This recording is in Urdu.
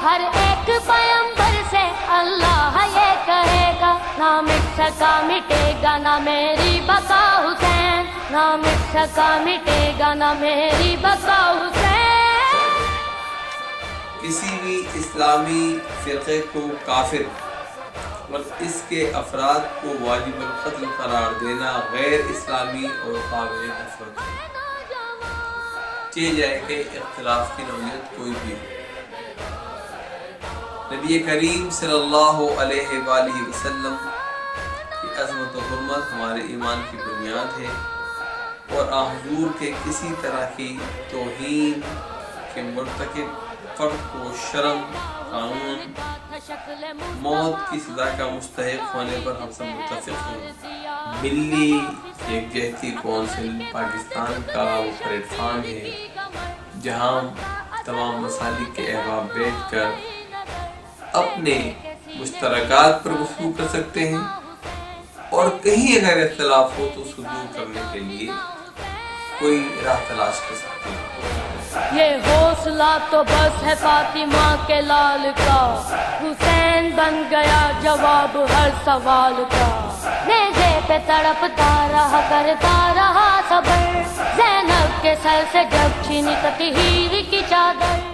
ہر ایک پیغمبر سے اللہ یہ کہے گا، نہ مٹ سکا مٹے گا نہ میری بقا حسین، نہ مٹ سکا مٹے گا نہ میری بقا حسین۔ کسی بھی اسلامی فرقے کو کافر اور اس کے افراد کو واجب القتل قرار دینا غیر اسلامی اور قابل نفرت ہے، چاہے جائے کہ اختلاف کی نوعیت کوئی بھی ہو۔ نبی کریم صلی اللہ علیہ وآلہ وسلم کی عظمت و حرمت ہمارے ایمان کی بنیاد ہے، اور حضور کے کسی طرح کی توہین کے مرتکب فرد کو شرم، قانون، موت کی سزا کا مستحق ہونے پر ہم سب متفق ہیں۔ ملی یکجہتی کونسل پاکستان کا وہ پلیٹ فارم ہے جہاں تمام مسالک کے احباب بیٹھ کر اپنے مشترکات پر گفتگو کر سکتے ہیں، اور کہیں اگر اختلاف ہو تو اس کو دور کرنے کے لیے کوئی راہ تلاش کر سکتے ہیں۔ یہ حوصلہ تو بس ہے فاطمہ کے لال کا، حسین بن گیا جواب ہر سوال کا، نیزے پہ تڑپتا رہا کرتا رہا صبر، زینب کے سر سے جب چھینی تطہیر کی چادر۔